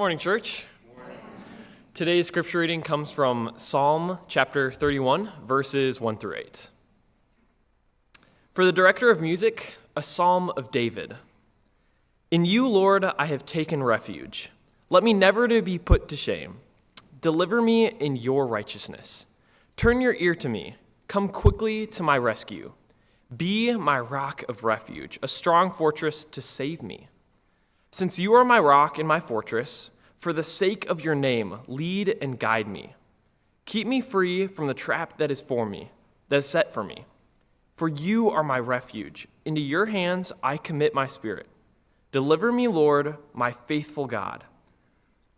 Morning, church. Today's scripture reading comes from Psalm chapter 31, verses 1 through 8. For the director of music, a psalm of David. In you, Lord, I have taken refuge. Let me never to be put to shame. Deliver me in your righteousness. Turn your ear to me. Come quickly to my rescue. Be my rock of refuge, a strong fortress to save me. Since you are my rock and my fortress, for the sake of your name, lead and guide me. Keep me free from the trap that is set for me. For you are my refuge. Into your hands I commit my spirit. Deliver me, Lord, my faithful God.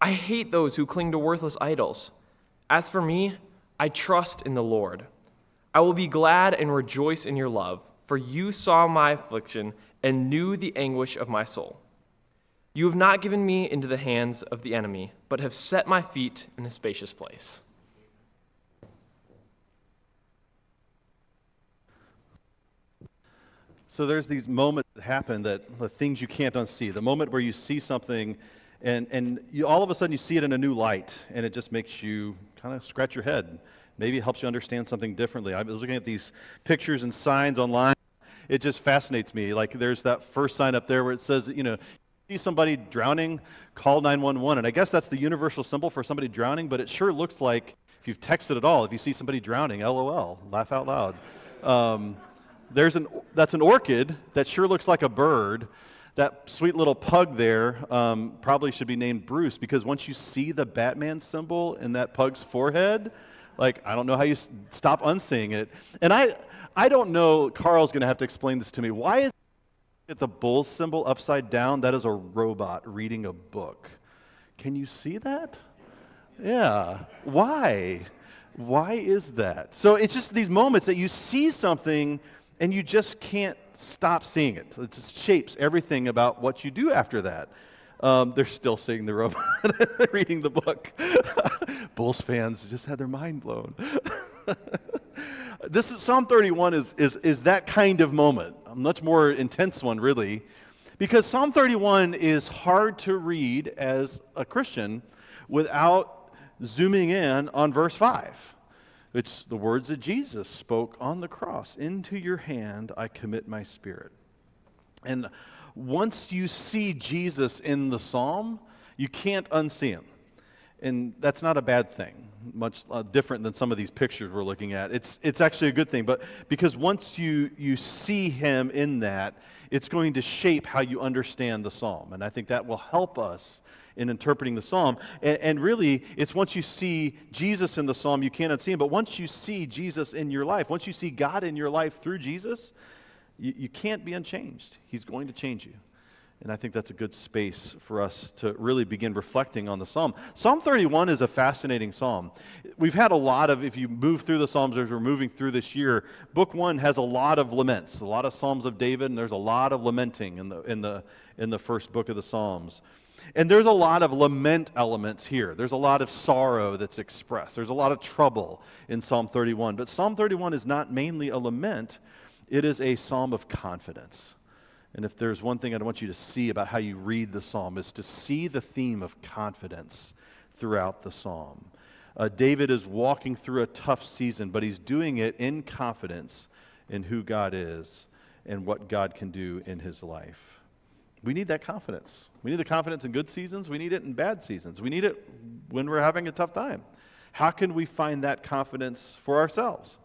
I hate those who cling to worthless idols. As for me, I trust in the Lord. I will be glad and rejoice in your love, for you saw my affliction and knew the anguish of my soul. You have not given me into the hands of the enemy, but have set my feet in a spacious place. So there's these moments that happen, that the things you can't unsee, the moment where you see something and you, all of a sudden you see it in a new light, and it just makes you kind of scratch your head. Maybe it helps you understand something differently. I was looking at these pictures and signs online. It just fascinates me. Like there's that first sign up there where it says, see somebody drowning, call 911. And I guess that's the universal symbol for somebody drowning, but it sure looks like, if you've texted at all, if you see somebody drowning, LOL, laugh out loud. That's an orchid that sure looks like a bird. That sweet little pug there probably should be named Bruce, because once you see the Batman symbol in that pug's forehead, I don't know how you stop unseeing it. And I don't know, Carl's going to have to explain this to me. Why is the bull symbol upside down? That is a robot reading a book. Can you see that? Yeah. Why? Why is that? So it's just these moments that you see something and you just can't stop seeing it. It just shapes everything about what you do after that. They're still seeing the robot reading the book. Bulls fans just had their mind blown. This is Psalm 31 is that kind of moment, a much more intense one, really, because Psalm 31 is hard to read as a Christian without zooming in on verse 5. It's the words that Jesus spoke on the cross. Into your hand I commit my spirit. And once you see Jesus in the psalm, you can't unsee him. And that's not a bad thing, much different than some of these pictures we're looking at. It's actually a good thing, but because once you see him in that, it's going to shape how you understand the psalm. And I think that will help us in interpreting the psalm. And really, it's once you see Jesus in the psalm, you can't unsee him. But once you see Jesus in your life, once you see God in your life through Jesus, you can't be unchanged. He's going to change you. And I think that's a good space for us to really begin reflecting on the psalm. Psalm 31 is a fascinating psalm. We've had a lot of, if you move through the psalms as we're moving through this year, book 1 has a lot of laments, a lot of psalms of David, and there's a lot of lamenting in the first book of the Psalms. And there's a lot of lament elements here. There's a lot of sorrow that's expressed. There's a lot of trouble in Psalm 31. But Psalm 31 is not mainly a lament. It is a psalm of confidence. And if there's one thing I want you to see about how you read the psalm, is to see the theme of confidence throughout the psalm. David is walking through a tough season, but he's doing it in confidence in who God is and what God can do in his life. We need that confidence. We need the confidence in good seasons. We need it in bad seasons. We need it when we're having a tough time. How can we find that confidence for ourselves?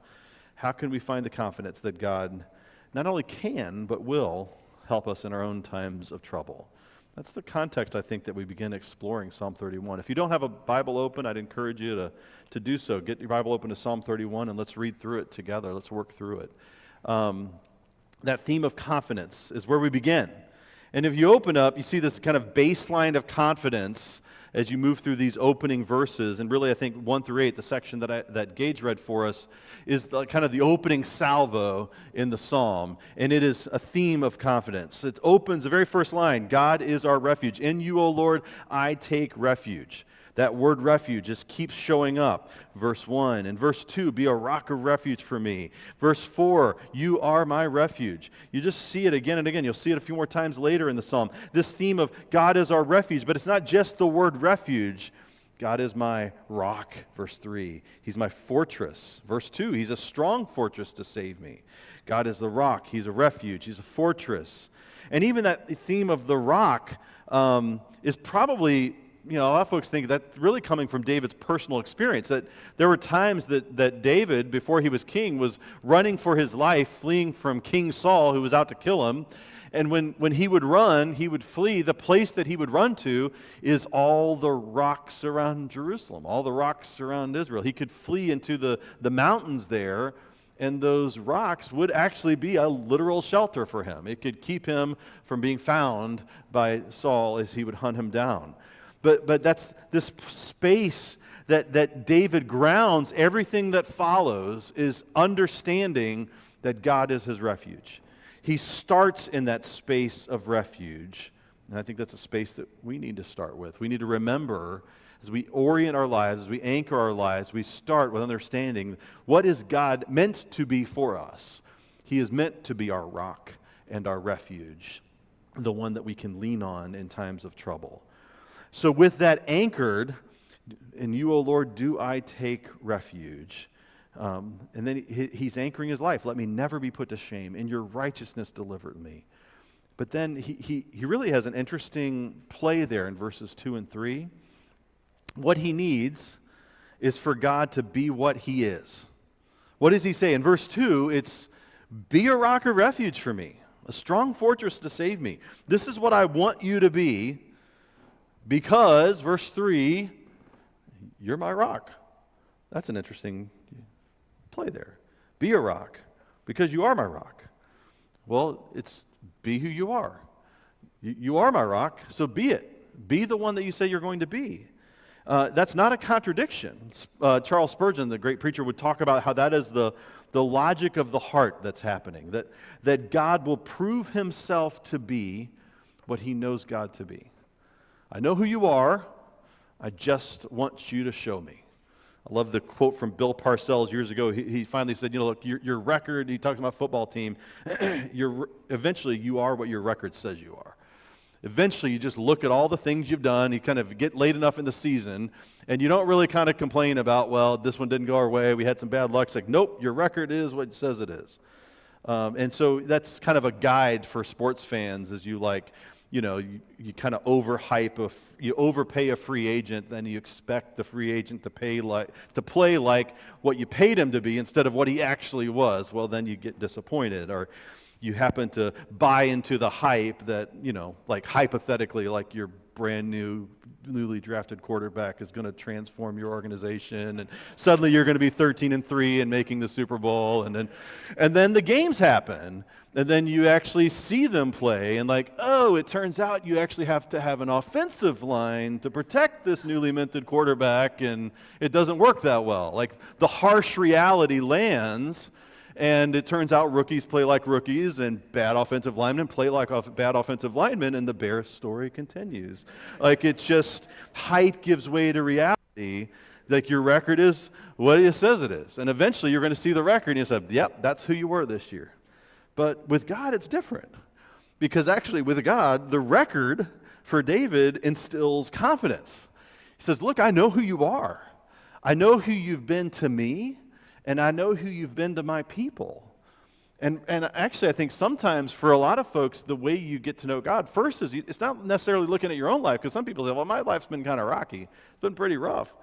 How can we find the confidence that God not only can, but will help us in our own times of trouble? That's the context, I think, that we begin exploring Psalm 31. If you don't have a Bible open, I'd encourage you to do so. Get your Bible open to Psalm 31 and let's read through it together. Let's work through it. That theme of confidence is where we begin. And if you open up, you see this kind of baseline of confidence as you move through these opening verses. And really, I think 1 through 8, the section that Gage read for us, is kind of the opening salvo in the psalm. And it is a theme of confidence. It opens the very first line, God is our refuge. In you, O Lord, I take refuge. That word refuge just keeps showing up. Verse 1 and verse 2, be a rock of refuge for me. Verse 4, you are my refuge. You just see it again and again. You'll see it a few more times later in the psalm. This theme of God is our refuge, but it's not just the word refuge. God is my rock, verse 3. He's my fortress. Verse 2, he's a strong fortress to save me. God is the rock. He's a refuge. He's a fortress. And even that theme of the rock is probably, a lot of folks think that's really coming from David's personal experience, that there were times that David, before he was king, was running for his life, fleeing from King Saul, who was out to kill him. And when he would run, he would flee. The place that he would run to is all the rocks around Jerusalem, all the rocks around Israel. He could flee into the mountains there, and those rocks would actually be a literal shelter for him. It could keep him from being found by Saul as he would hunt him down. But that's this space that David grounds everything that follows is understanding that God is his refuge. He starts in that space of refuge, and I think that's a space that we need to start with. We need to remember, as we orient our lives, as we anchor our lives, we start with understanding what is God meant to be for us. He is meant to be our rock and our refuge, the one that we can lean on in times of trouble. So with that anchored, in you, O Lord, do I take refuge. And then he's anchoring his life. Let me never be put to shame. In your righteousness deliver me. But then he really has an interesting play there in verses 2 and 3. What he needs is for God to be what he is. What does he say? In verse 2, it's, be a rock of refuge for me, a strong fortress to save me. This is what I want you to be because, verse 3, you're my rock. That's an interesting play there. Be a rock because you are my rock. Well, it's be who you are. You are my rock, so be it. Be the one that you say you're going to be. That's not a contradiction. Charles Spurgeon, the great preacher, would talk about how that is the logic of the heart that's happening, that God will prove himself to be what he knows God to be. I know who you are. I just want you to show me. I love the quote from Bill Parcells years ago. He finally said, look, your record, he talks about football team, eventually you are what your record says you are. Eventually you just look at all the things you've done, you kind of get late enough in the season, and you don't really kind of complain about, well, this one didn't go our way, we had some bad luck. It's like, nope, your record is what it says it is. And so that's kind of a guide for sports fans as you kind of you overpay a free agent, then you expect the free agent to play like what you paid him to be instead of what he actually was. Well, then you get disappointed, or you happen to buy into the hype that, like hypothetically, like your brand new, newly drafted quarterback is going to transform your organization, and suddenly you're going to be 13-3 and making the Super Bowl, and then the games happen. And then you actually see them play, and it turns out you actually have to have an offensive line to protect this newly minted quarterback, and it doesn't work that well. Like, the harsh reality lands, and it turns out rookies play like rookies, and bad offensive linemen play like bad offensive linemen, and the Bears story continues. It's just, hype gives way to reality. Like, your record is what it says it is. And eventually you're going to see the record, and you say, yep, that's who you were this year. But with God, it's different. Because actually, with God, the record for David instills confidence. He says, look, I know who you are. I know who you've been to me, and I know who you've been to my people. And actually, I think sometimes for a lot of folks, the way you get to know God first is it's not necessarily looking at your own life, because some people say, well, my life's been kind of rocky. It's been pretty rough.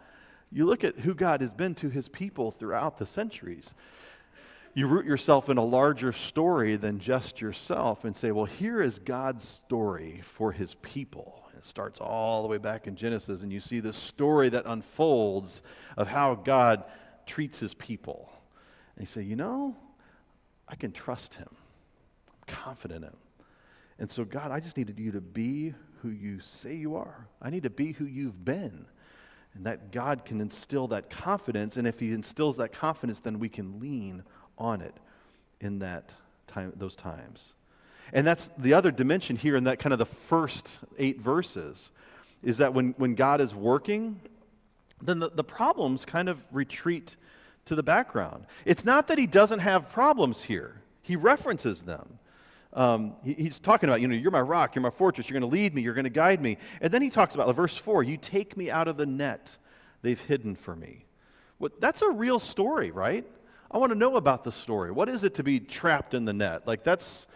You look at who God has been to his people throughout the centuries. You root yourself in a larger story than just yourself and say, well, here is God's story for his people. It starts all the way back in Genesis, and you see this story that unfolds of how God treats his people. And you say, I can trust him. I'm confident in him. And so, God, I just needed you to be who you say you are. I need to be who you've been. And that God can instill that confidence, and if he instills that confidence, then we can lean on it in that time, those times. And that's the other dimension here in that kind of the first 8 verses, is that when God is working, then the problems kind of retreat to the background. It's not that he doesn't have problems here. He references them. He's talking about, you're my rock, you're my fortress, you're going to lead me, you're going to guide me. And then he talks about, verse 4, you take me out of the net they've hidden for me. Well, that's a real story, right? I want to know about the story. What is it to be trapped in the net? Like that's,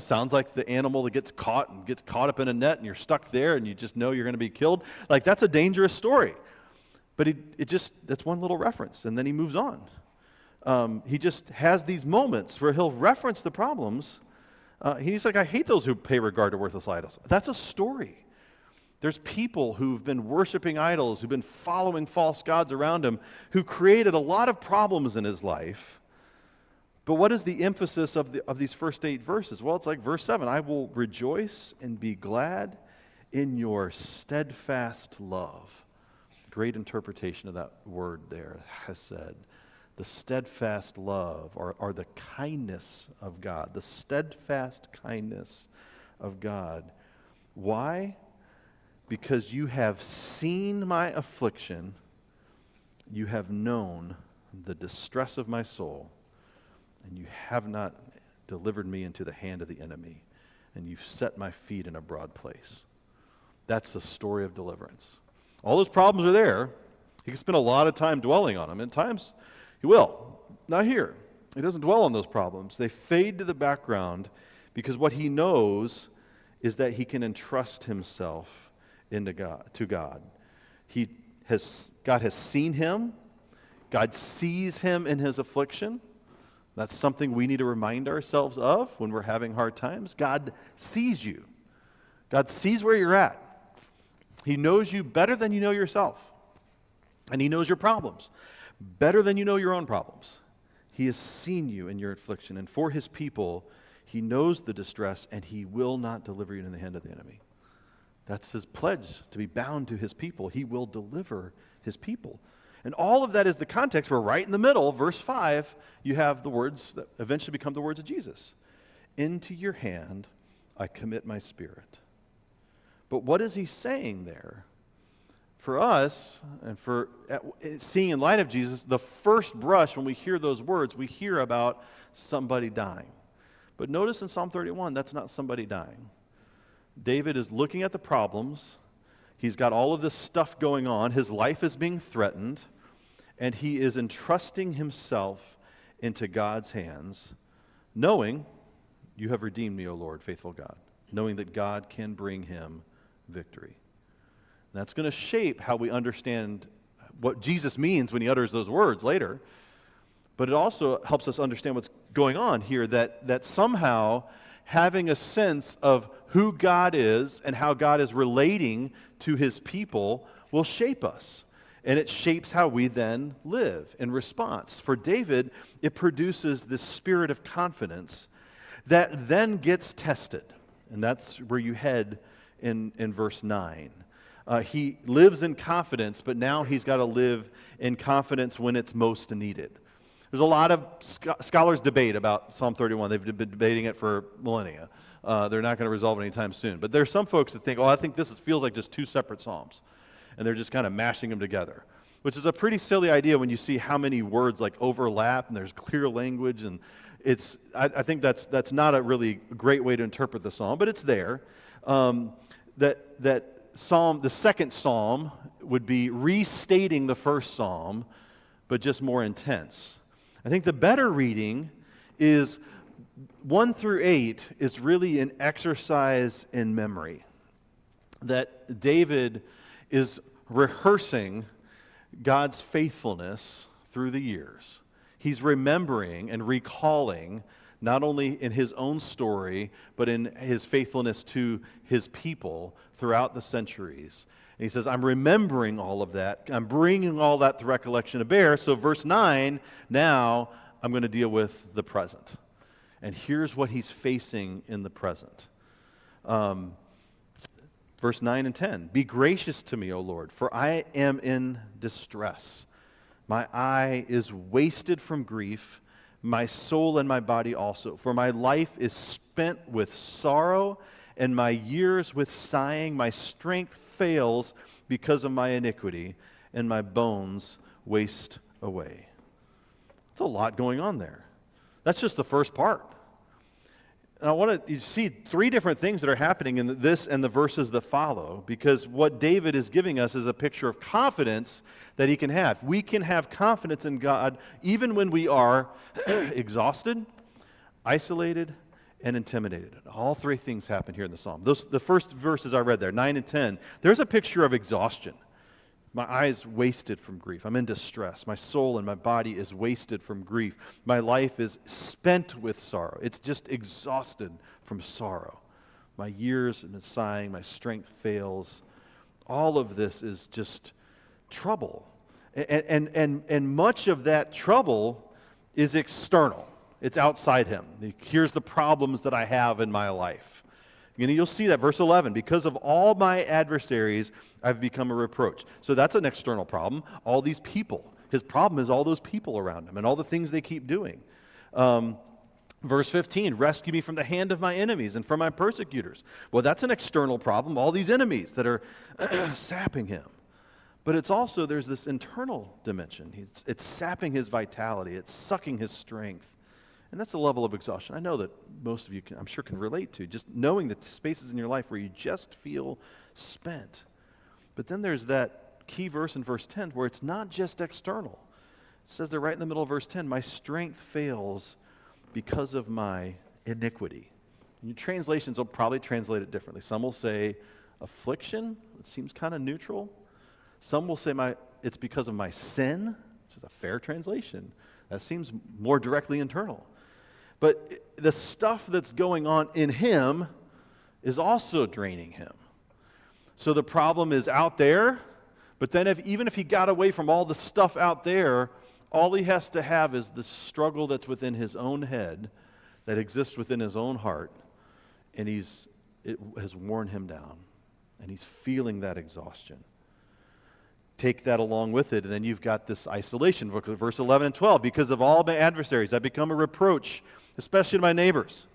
sounds like the animal that gets caught up in a net and you're stuck there and you just know you're going to be killed. Like that's a dangerous story. But that's one little reference, and then he moves on. He just has these moments where he'll reference the problems. He's like, I hate those who pay regard to worthless idols. That's a story. There's people who've been worshiping idols, who've been following false gods around him, who created a lot of problems in his life. But what is the emphasis of these first 8 verses? Well, it's like verse 7, I will rejoice and be glad in your steadfast love. Great interpretation of that word there, chesed. The steadfast love, or the kindness of God. The steadfast kindness of God. Why? Because you have seen my affliction, you have known the distress of my soul, and you have not delivered me into the hand of the enemy, and you've set my feet in a broad place. That's the story of deliverance. All those problems are there. He can spend a lot of time dwelling on them. And at times, he will. Not here. He doesn't dwell on those problems. They fade to the background because what he knows is that he can entrust himself to God. God has seen him. God sees him in his affliction. That's something we need to remind ourselves of when we're having hard times. God sees you. God sees where you're at. He knows you better than you know yourself. And he knows your problems better than you know your own problems. He has seen you in your affliction. And for his people, he knows the distress, and he will not deliver you in the hand of the enemy. That's his pledge, to be bound to his people. He will deliver his people. And all of that is the context where right in the middle, verse 5, you have the words that eventually become the words of Jesus. Into your hand I commit my spirit. But what is he saying there? For us, and for seeing in light of Jesus, the first brush when we hear those words, we hear about somebody dying. But notice in Psalm 31, that's not somebody dying. David is looking at the problems. He's got all of this stuff going on. His life is being threatened. And he is entrusting himself into God's hands, knowing, you have redeemed me, O Lord, faithful God. Knowing that God can bring him victory. And that's going to shape how we understand what Jesus means when he utters those words later. But it also helps us understand what's going on here, that somehow having a sense of who God is and how God is relating to his people will shape us. And it shapes how we then live in response. For David, it produces this spirit of confidence that then gets tested. And that's where you head in verse 9. He lives in confidence, but now he's got to live in confidence when it's most needed. There's a lot of scholars debate about Psalm 31. They've been debating it for millennia. They're not going to resolve it anytime soon. But there's some folks that think, I think this feels like just 2 separate psalms. And they're just kind of mashing them together, which is a pretty silly idea when you see how many words like overlap and there's clear language. And I think that's not a really great way to interpret the psalm, but it's there. That psalm, the second psalm, would be restating the first psalm, but just more intense. I think the better reading is 1 through 8 is really an exercise in memory. That David is rehearsing God's faithfulness through the years. He's remembering and recalling not only in his own story, but in his faithfulness to his people throughout the centuries. And he says, I'm remembering all of that. I'm bringing all that to recollection to bear. So verse 9, now I'm going to deal with the present. And here's what he's facing in the present. Verse 9 and 10, be gracious to me, O Lord, for I am in distress. My eye is wasted from grief, my soul and my body also. For my life is spent with sorrow, and my years with sighing. My strength fails because of my iniquity, and my bones waste away. There's a lot going on there. That's just the first part. And I want you to see three different things that are happening in this and the verses that follow, because what David is giving us is a picture of confidence that he can have. We can have confidence in God even when we are exhausted, isolated, and intimidated. All three things happen here in the psalm. The first verses I read there, 9 and 10, there's a picture of exhaustion. My eyes wasted from grief. I'm in distress. My soul and my body is wasted from grief. My life is spent with sorrow. It's just exhausted from sorrow. My years and sighing, my strength fails. All of this is just trouble. And much of that trouble is external. It's outside him. Here's the problems that I have in my life. You'll see that, verse 11, because of all my adversaries, I've become a reproach. So that's an external problem. All these people. His problem is all those people around him and all the things they keep doing. Verse 15, rescue me from the hand of my enemies and from my persecutors. Well, that's an external problem, all these enemies that are sapping him. But it's also, there's this internal dimension. It's sapping his vitality. It's sucking his strength. And that's a level of exhaustion I know that most of you, I'm sure, can relate to, just knowing the spaces in your life where you just feel spent. But then there's that key verse in verse 10 where it's not just external. It says there right in the middle of verse 10, my strength fails because of my iniquity. And your translations will probably translate it differently. Some will say affliction. It seems kind of neutral. Some will say it's because of my sin, which is a fair translation. That seems more directly internal. But the stuff that's going on in him is also draining him. So the problem is out there, but then even if he got away from all the stuff out there, all he has to have is the struggle that's within his own head, that exists within his own heart, and it has worn him down, and he's feeling that exhaustion. Take that along with it, and then you've got this isolation. Verse 11 and 12, because of all my adversaries, I become a reproach, especially to my neighbors,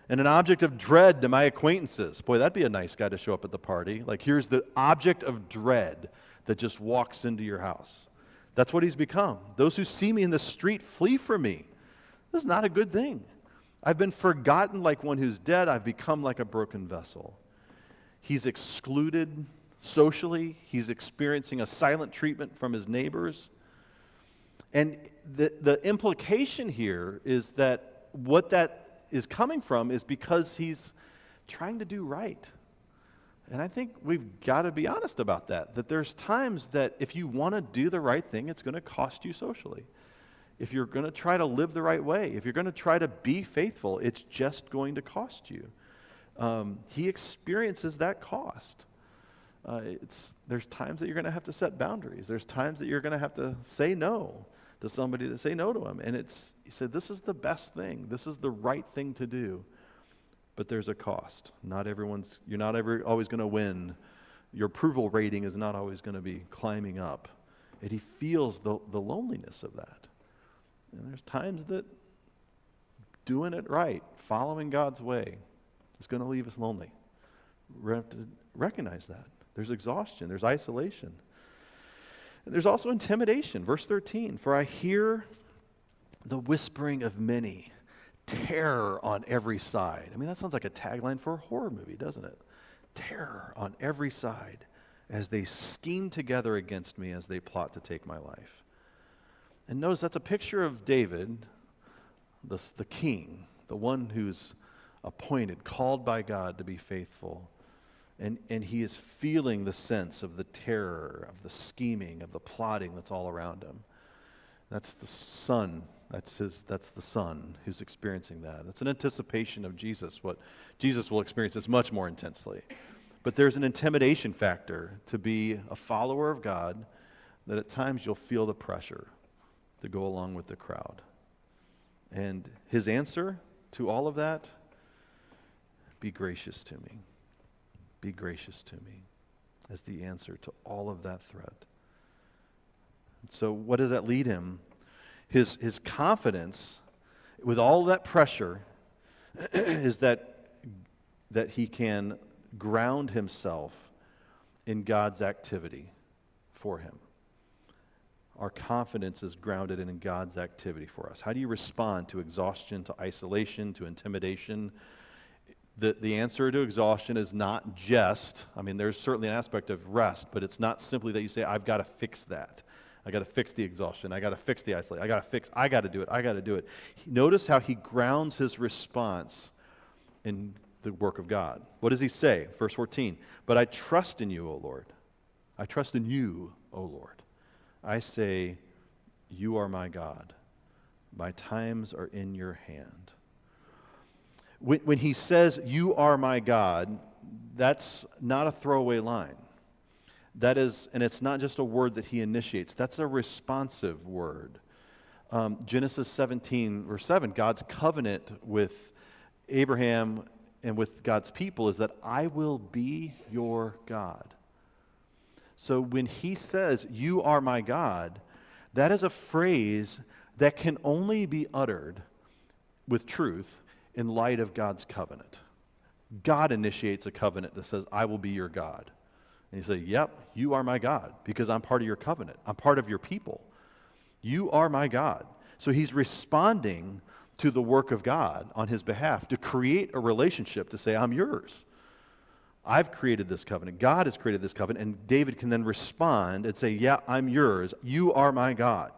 and an object of dread to my acquaintances. Boy, that'd be a nice guy to show up at the party. Like, here's the object of dread that just walks into your house. That's what he's become. Those who see me in the street flee from me. This is not a good thing. I've been forgotten like one who's dead. I've become like a broken vessel. He's excluded socially. He's experiencing a silent treatment from his neighbors. And the implication here is that what that is coming from is because he's trying to do right. And I think we've got to be honest about that there's times that if you want to do the right thing, it's going to cost you socially. If you're going to try to live the right way, if you're going to try to be faithful, it's just going to cost you. He experiences that cost. There's times that you're going to have to set boundaries. There's times that you're going to have to say no to somebody, to say no to him. And he said, this is the best thing. This is the right thing to do. But there's a cost. You're not always going to win. Your approval rating is not always going to be climbing up. And he feels the loneliness of that. And there's times that doing it right, following God's way, is going to leave us lonely. We have to recognize that. There's exhaustion. There's isolation. And there's also intimidation. Verse 13, for I hear the whispering of many, terror on every side. I mean, that sounds like a tagline for a horror movie, doesn't it? Terror on every side as they scheme together against me, as they plot to take my life. And notice that's a picture of David, the king, the one who's appointed, called by God to be faithful. And he is feeling the sense of the terror, of the scheming, of the plotting that's all around him. That's the son. That's the son who's experiencing that. It's an anticipation of Jesus. What Jesus will experience is much more intensely. But there's an intimidation factor to be a follower of God, that at times you'll feel the pressure to go along with the crowd. And his answer to all of that, be gracious to me. Be gracious to me, as the answer to all of that threat. So what does that lead him? His confidence, with all that pressure, is that he can ground himself in God's activity for him. Our confidence is grounded in God's activity for us. How do you respond to exhaustion, to isolation, to intimidation? The answer to exhaustion is not just, there's certainly an aspect of rest, but it's not simply that you say, I've got to fix that. I got to fix the exhaustion. I got to fix the isolation. I got to do it. Notice how he grounds his response in the work of God. What does he say? Verse 14, but I trust in you, O Lord. I trust in you, O Lord. I say, you are my God. My times are in your hand. When he says, you are my God, that's not a throwaway line. That is, and it's not just a word that he initiates. That's a responsive word. Genesis 17, verse 7, God's covenant with Abraham and with God's people is that I will be your God. So when he says, you are my God, that is a phrase that can only be uttered with truth in light of God's covenant. God initiates a covenant that says, I will be your God. And you say, yep, you are my God because I'm part of your covenant. I'm part of your people. You are my God. So he's responding to the work of God on his behalf to create a relationship to say, I'm yours. I've created this covenant. God has created this covenant. And David can then respond and say, yeah, I'm yours. You are my God.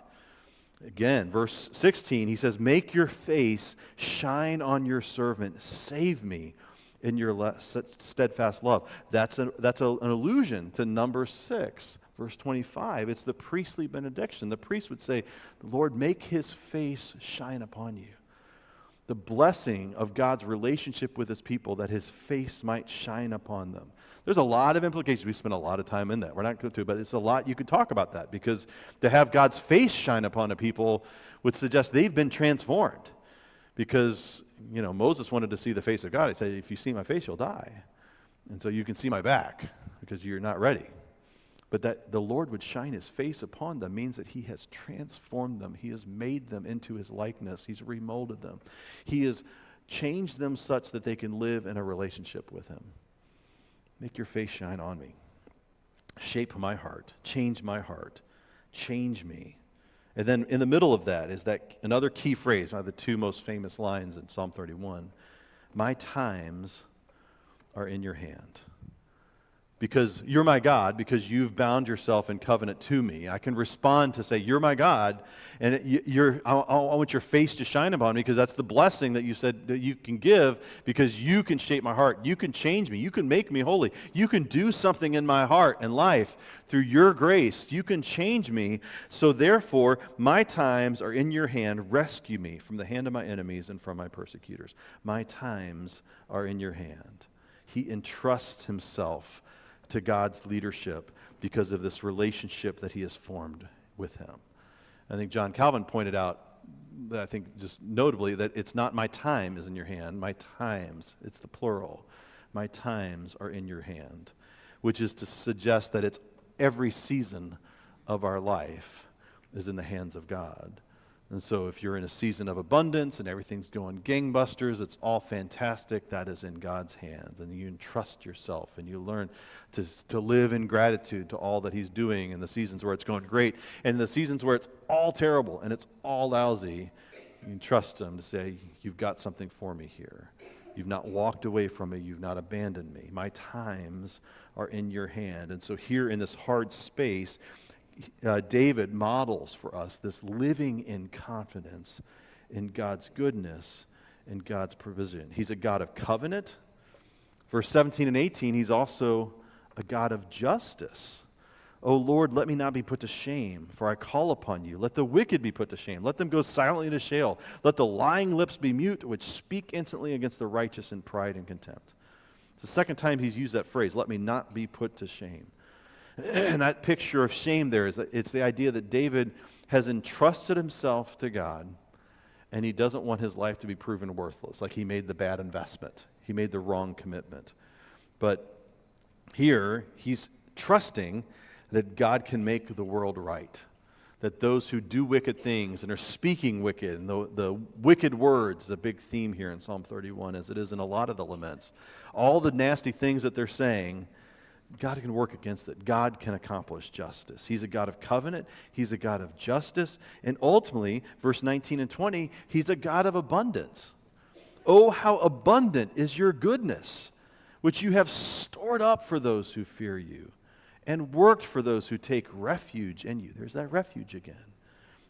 Again, verse 16, he says, make your face shine on your servant. Save me in your steadfast love. That's an allusion to number 6, verse 25. It's the priestly benediction. The priest would say, Lord, make his face shine upon you. The blessing of God's relationship with his people, that his face might shine upon them. There's a lot of implications. We spend a lot of time in that. We're not going to, but it's a lot. You could talk about that because to have God's face shine upon a people would suggest they've been transformed. Because, Moses wanted to see the face of God. He said, if you see my face, you'll die. And so you can see my back because you're not ready. But that the Lord would shine his face upon them means that he has transformed them. He has made them into his likeness. He's remolded them. He has changed them such that they can live in a relationship with him. Make your face shine on me. Shape my heart. Change my heart. Change me. And then in the middle of that is that another key phrase, one of the two most famous lines in Psalm 31. My times are in your hand. Because you're my God, because you've bound yourself in covenant to me. I can respond to say, you're my God, and I want your face to shine upon me because that's the blessing that you said that you can give because you can shape my heart. You can change me. You can make me holy. You can do something in my heart and life through your grace. You can change me. So therefore, my times are in your hand. Rescue me from the hand of my enemies and from my persecutors. My times are in your hand. He entrusts himself to God's leadership because of this relationship that he has formed with him. I think John Calvin pointed out that I think just notably that it's not my time is in your hand, my times, it's the plural. My times are in your hand, which is to suggest that it's every season of our life is in the hands of God. And so if you're in a season of abundance and everything's going gangbusters, it's all fantastic, that is in God's hands. And you entrust yourself and you learn to live in gratitude to all that he's doing in the seasons where it's going great. And in the seasons where it's all terrible and it's all lousy, you can trust him to say, you've got something for me here. You've not walked away from me. You've not abandoned me. My times are in your hand. And so here in this hard space, David models for us this living in confidence in God's goodness and God's provision. He's a God of covenant. Verse 17 and 18, he's also a God of justice. O Lord, let me not be put to shame, for I call upon you. Let the wicked be put to shame. Let them go silently to Sheol. Let the lying lips be mute, which speak instantly against the righteous in pride and contempt. It's the second time he's used that phrase, let me not be put to shame. And that picture of shame there is that it's the idea that David has entrusted himself to God and he doesn't want his life to be proven worthless, like he made the bad investment. He made the wrong commitment. But here, he's trusting that God can make the world right, that those who do wicked things and are speaking wicked, and the wicked words is a big theme here in Psalm 31, as it is in a lot of the laments. All the nasty things that they're saying, God can work against it. God can accomplish justice. He's a God of covenant. He's a God of justice. And ultimately, verse 19 and 20, He's a God of abundance. Oh, how abundant is your goodness, which you have stored up for those who fear you, and worked for those who take refuge in you. There's that refuge again.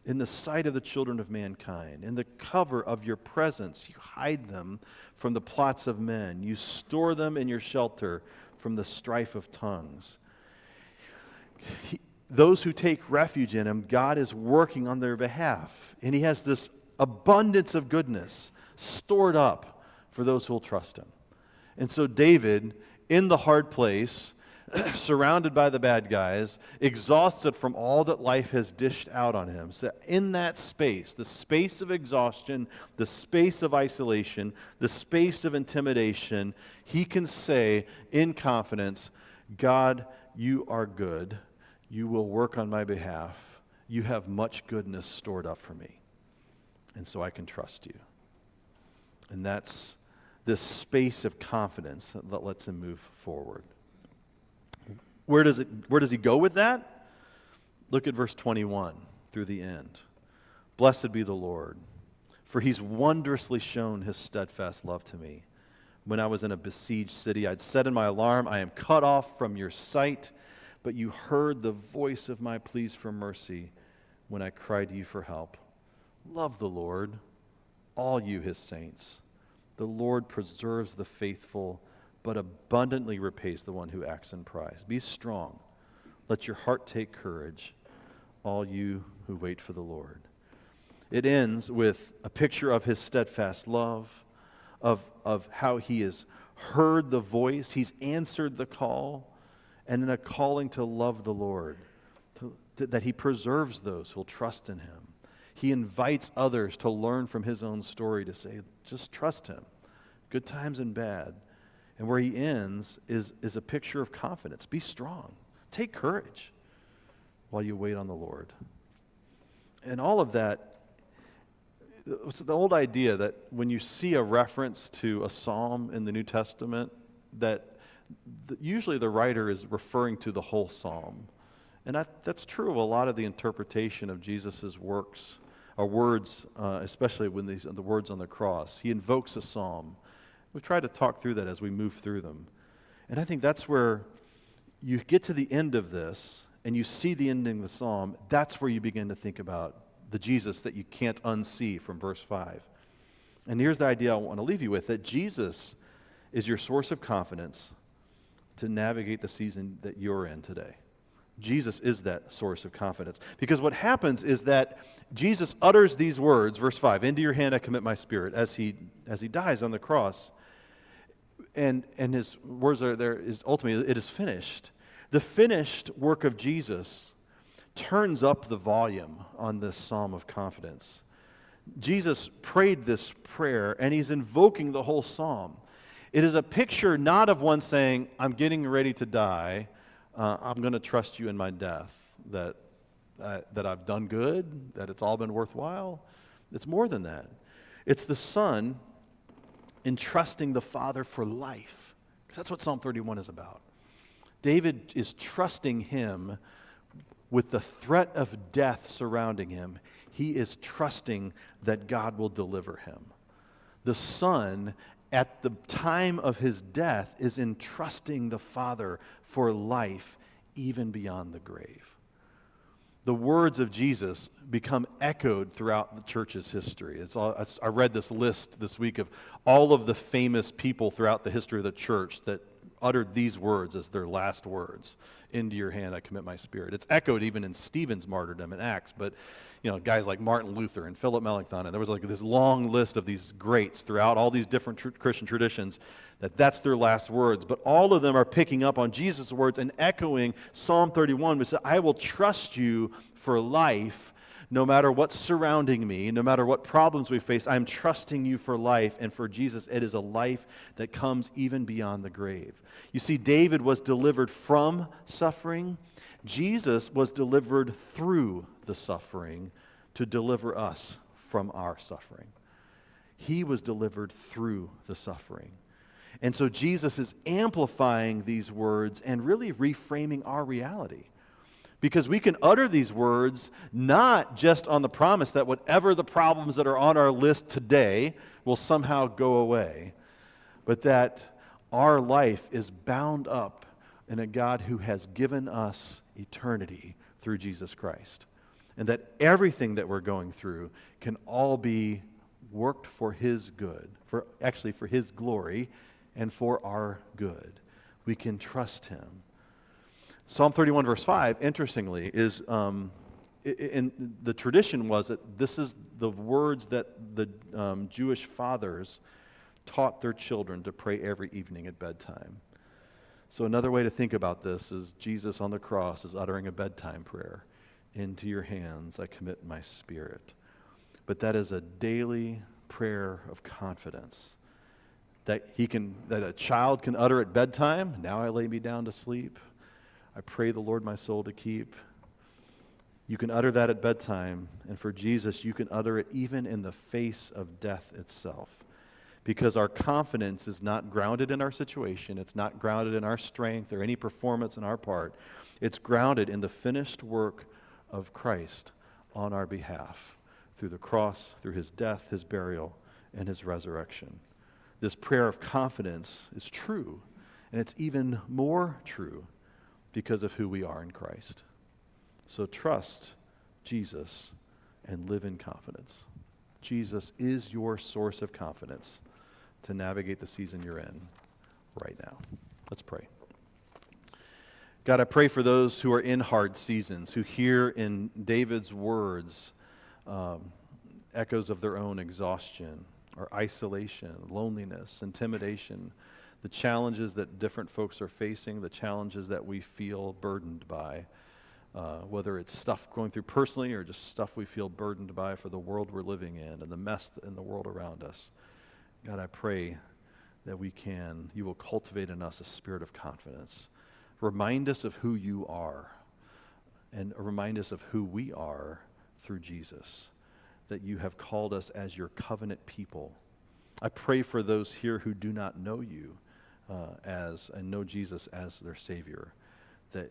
In the sight of the children of mankind, in the cover of your presence, you hide them from the plots of men. You store them in your shelter from the strife of tongues. Those who take refuge in Him, God is working on their behalf. And He has this abundance of goodness stored up for those who will trust Him. And so David, in the hard place, surrounded by the bad guys, exhausted from all that life has dished out on him. So in that space, the space of exhaustion, the space of isolation, the space of intimidation, he can say in confidence, God, you are good. You will work on my behalf. You have much goodness stored up for me. And so I can trust you. And that's this space of confidence that lets him move forward. Where does he go with that? Look at verse 21 through the end. Blessed be the Lord, for He's wondrously shown His steadfast love to me. When I was in a besieged city, I'd said in my alarm, I am cut off from your sight, but you heard the voice of my pleas for mercy when I cried to you for help. Love the Lord, all you His saints. The Lord preserves the faithful, but abundantly repays the one who acts in pride. Be strong. Let your heart take courage, all you who wait for the Lord. It ends with a picture of His steadfast love, of how He has heard the voice, He's answered the call, and in a calling to love the Lord, that He preserves those who will trust in Him. He invites others to learn from His own story, to say, just trust Him, good times and bad. And where he ends is a picture of confidence. Be strong. Take courage while you wait on the Lord. And all of that, it's the old idea that when you see a reference to a psalm in the New Testament, that usually the writer is referring to the whole psalm. And that's true of a lot of the interpretation of Jesus' works, or words, especially when the words on the cross. He invokes a psalm. We try to talk through that as we move through them. And I think that's where you get to the end of this and you see the ending of the psalm. That's where you begin to think about the Jesus that you can't unsee from verse 5. And here's the idea I want to leave you with, that Jesus is your source of confidence to navigate the season that you're in today. Jesus is that source of confidence. Because what happens is that Jesus utters these words, verse 5, into your hand I commit my spirit, as he dies on the cross. And his words are there is ultimately, it is finished. The finished work of Jesus turns up the volume on this psalm of confidence. Jesus prayed this prayer, and he's invoking the whole psalm. It is a picture not of one saying, I'm getting ready to die, I'm going to trust you in my death, that I've done good, that it's all been worthwhile. It's more than that. It's the Son entrusting the Father for life, because that's what Psalm 31 is about. David is trusting Him with the threat of death surrounding him. He is trusting that God will deliver him. The Son, at the time of His death, is entrusting the Father for life even beyond the grave. The words of Jesus become echoed throughout the church's history. I read this list this week of all of the famous people throughout the history of the church that uttered these words as their last words. Into your hand I commit my spirit. It's echoed even in Stephen's martyrdom in Acts, but guys like Martin Luther and Philip Melanchthon, and there was like this long list of these greats throughout all these different Christian traditions that's their last words. But all of them are picking up on Jesus' words and echoing Psalm 31, which says, I will trust you for life no matter what's surrounding me, no matter what problems we face. I'm trusting you for life, and for Jesus, it is a life that comes even beyond the grave. You see, David was delivered from suffering. Jesus was delivered through the suffering to deliver us from our suffering. He was delivered through the suffering. And so Jesus is amplifying these words and really reframing our reality. Because we can utter these words not just on the promise that whatever the problems that are on our list today will somehow go away, but that our life is bound up in a God who has given us eternity through Jesus Christ. And that everything that we're going through can all be worked for His good, for His glory and for our good. We can trust Him. Psalm 31 verse 5, interestingly, is in the tradition was that this is the words that the Jewish fathers taught their children to pray every evening at bedtime. So another way to think about this is Jesus on the cross is uttering a bedtime prayer. Into your hands I commit my spirit. But that is a daily prayer of confidence that a child can utter at bedtime. Now I lay me down to sleep. I pray the Lord my soul to keep. You can utter that at bedtime, and for Jesus, you can utter it even in the face of death itself. Because our confidence is not grounded in our situation. It's not grounded in our strength or any performance on our part. It's grounded in the finished work of Christ on our behalf through the cross, through His death, His burial, and His resurrection. This prayer of confidence is true, and it's even more true because of who we are in Christ. So trust Jesus and live in confidence. Jesus is your source of confidence to navigate the season you're in right now. Let's pray. God, I pray for those who are in hard seasons, who hear in David's words echoes of their own exhaustion or isolation, loneliness, intimidation, the challenges that different folks are facing, the challenges that we feel burdened by, whether it's stuff going through personally or just stuff we feel burdened by for the world we're living in and the mess in the world around us. God, I pray that you will cultivate in us a spirit of confidence. Remind us of who you are and remind us of who we are through Jesus, that you have called us as your covenant people. I pray for those here who do not know you and know Jesus as their Savior, that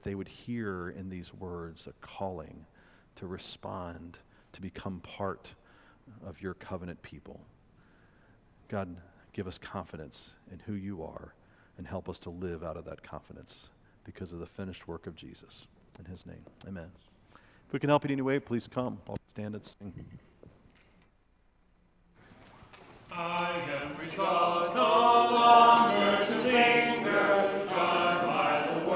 they would hear in these words a calling to respond, to become part of your covenant people. God, give us confidence in who you are and help us to live out of that confidence because of the finished work of Jesus. In His name, amen. If we can help in any way, please come. I'll stand and sing. I am resolved no longer.